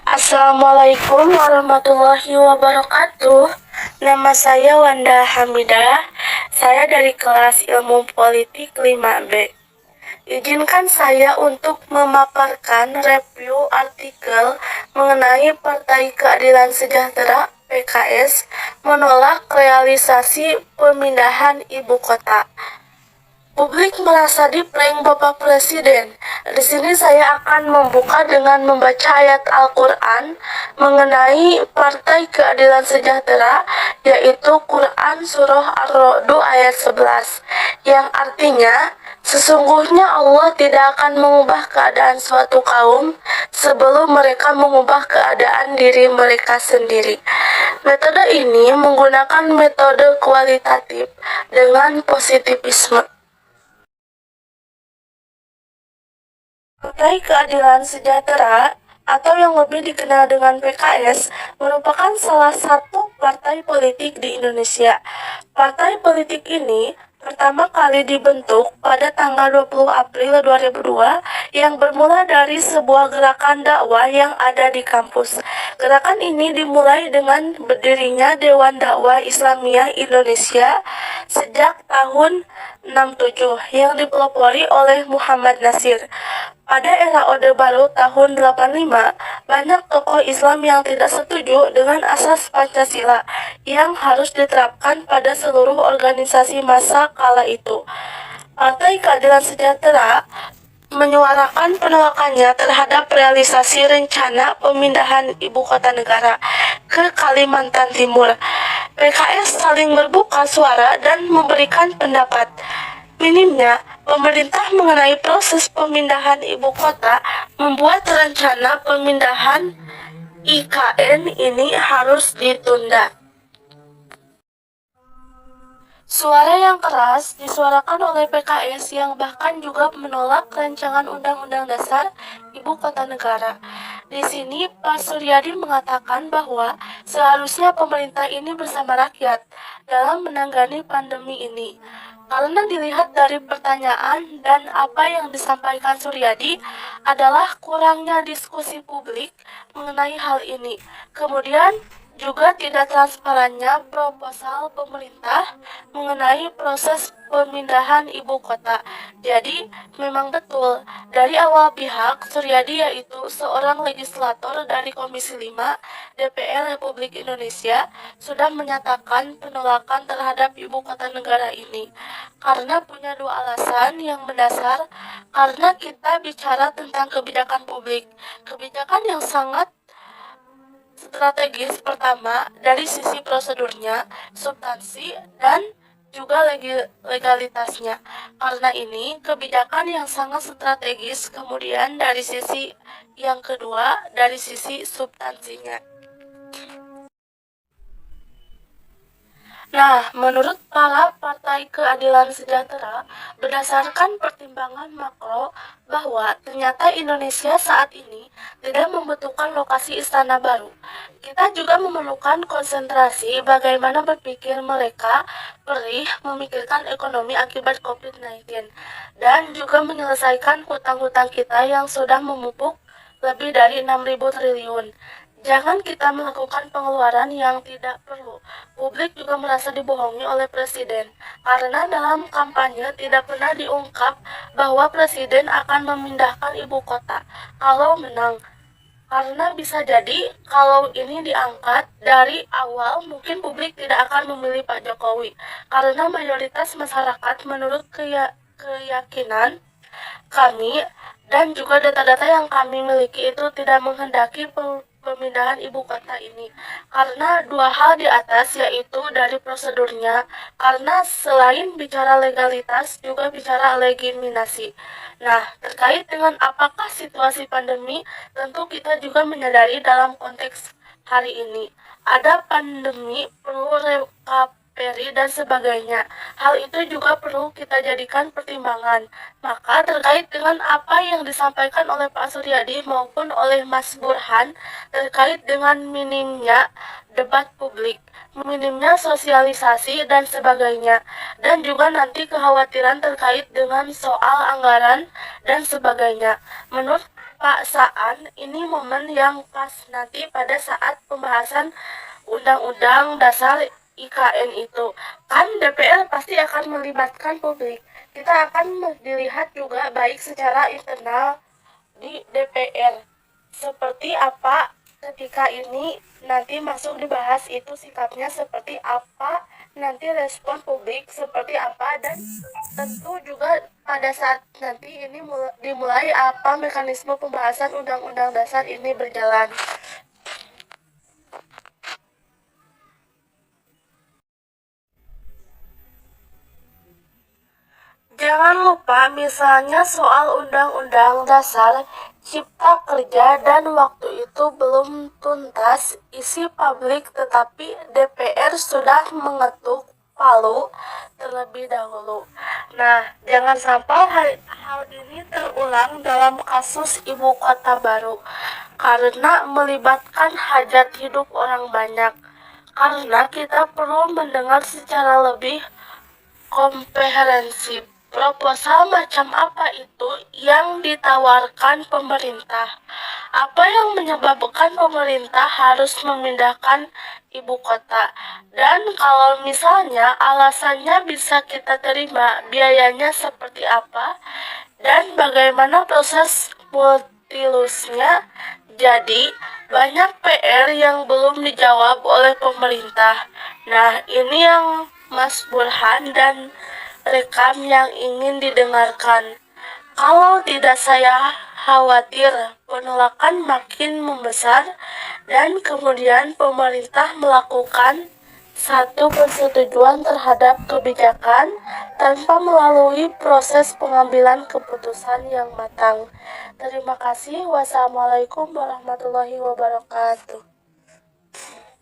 Assalamualaikum warahmatullahi wabarakatuh. Nama saya Wanda Hamidah. Saya dari kelas Ilmu Politik 5B. Izinkan saya untuk memaparkan review artikel mengenai Partai Keadilan Sejahtera (PKS) menolak realisasi pemindahan ibu kota. Publik merasa diprank Bapak Presiden. Di sini saya akan membuka dengan membaca ayat Al-Quran mengenai Partai Keadilan Sejahtera, yaitu Quran Surah Ar-Ra'd ayat 11, yang artinya, sesungguhnya Allah tidak akan mengubah keadaan suatu kaum sebelum mereka mengubah keadaan diri mereka sendiri. Metode ini menggunakan metode kualitatif dengan positivisme. Partai Keadilan Sejahtera atau yang lebih dikenal dengan PKS merupakan salah satu partai politik di Indonesia. Partai politik ini pertama kali dibentuk pada tanggal 20 April 2002 yang bermula dari sebuah gerakan dakwah yang ada di kampus. Gerakan ini dimulai dengan berdirinya Dewan Dakwah Islamiyah Indonesia sejak tahun 67 yang dipelopori oleh Muhammad Nasir. Pada era Orde Baru tahun 85, banyak tokoh Islam yang tidak setuju dengan asas Pancasila yang harus diterapkan pada seluruh organisasi massa kala itu. Partai Keadilan Sejahtera menyuarakan penolakannya terhadap realisasi rencana pemindahan ibu kota negara ke Kalimantan Timur. PKS saling berbuka suara dan memberikan pendapat. Minimnya pemerintah mengenai proses pemindahan ibu kota membuat rencana pemindahan IKN ini harus ditunda. Suara yang keras disuarakan oleh PKS yang bahkan juga menolak rancangan Undang-Undang Dasar Ibu Kota Negara. Di sini Pak Suryadi mengatakan bahwa seharusnya pemerintah ini bersama rakyat dalam menangani pandemi ini. Karena dilihat dari pertanyaan dan apa yang disampaikan Suryadi adalah kurangnya diskusi publik mengenai hal ini. Kemudian juga tidak transparannya proposal pemerintah mengenai proses pemindahan ibu kota. Jadi, memang betul, dari awal pihak, Suryadi yaitu seorang legislator dari Komisi 5 DPR Republik Indonesia sudah menyatakan penolakan terhadap ibu kota negara ini. Karena punya dua alasan yang mendasar, karena kita bicara tentang kebijakan publik. Kebijakan yang sangat strategis pertama dari sisi prosedurnya, substansi, dan juga legalitasnya. Karena ini kebijakan yang sangat strategis, kemudian dari sisi yang kedua dari sisi substansinya. Nah, menurut para Partai Keadilan Sejahtera, berdasarkan pertimbangan makro bahwa ternyata Indonesia saat ini tidak membutuhkan lokasi istana baru. Kita juga memerlukan konsentrasi bagaimana berpikir mereka perih memikirkan ekonomi akibat COVID-19 dan juga menyelesaikan hutang-hutang kita yang sudah memupuk lebih dari 6.000 triliun. Jangan kita melakukan pengeluaran yang tidak perlu. Publik juga merasa dibohongi oleh Presiden, karena dalam kampanye tidak pernah diungkap bahwa Presiden akan memindahkan ibu kota kalau menang. Karena bisa jadi kalau ini diangkat dari awal mungkin publik tidak akan memilih Pak Jokowi. Karena mayoritas masyarakat menurut keyakinan kami dan juga data-data yang kami miliki itu tidak menghendaki pemindahan ibu kota ini karena dua hal di atas, yaitu dari prosedurnya, karena selain bicara legalitas juga bicara legitimasi. Nah, terkait dengan apakah situasi pandemi, tentu kita juga menyadari dalam konteks hari ini ada pandemi, perlu recovery dan sebagainya. Hal itu juga perlu kita jadikan pertimbangan. Maka terkait dengan apa yang disampaikan oleh Pak Suryadi maupun oleh Mas Burhan terkait dengan minimnya debat publik, minimnya sosialisasi dan sebagainya, dan juga nanti kekhawatiran terkait dengan soal anggaran dan sebagainya. Menurut keterpaksaan ini momen yang pas nanti pada saat pembahasan Undang-Undang Dasar IKN itu. Kan DPR pasti akan melibatkan publik. Kita akan dilihat juga baik secara internal di DPR. Seperti apa ketika ini nanti masuk dibahas itu sikapnya seperti apa, nanti respon publik seperti apa, dan tentu juga pada saat nanti ini dimulai apa mekanisme pembahasan undang-undang dasar ini berjalan. Jangan lupa misalnya soal undang-undang dasar Cipta Kerja dan waktu itu belum tuntas isi publik tetapi DPR sudah mengetuk palu terlebih dahulu. Nah, jangan sampai hal ini terulang dalam kasus ibu kota baru karena melibatkan hajat hidup orang banyak. Karena kita perlu mendengar secara lebih komprehensif proposal macam apa itu yang ditawarkan pemerintah. Apa yang menyebabkan pemerintah harus memindahkan ibu kota? Dan kalau misalnya alasannya bisa kita terima, biayanya seperti apa? Dan bagaimana proses multilusnya? Jadi, banyak PR yang belum dijawab oleh pemerintah. Nah, ini yang Mas Burhan dan rekam yang ingin didengarkan. Kalau tidak, saya khawatir penolakan makin membesar dan kemudian pemerintah melakukan satu persetujuan terhadap kebijakan tanpa melalui proses pengambilan keputusan yang matang. Terima kasih. Wassalamualaikum warahmatullahi wabarakatuh.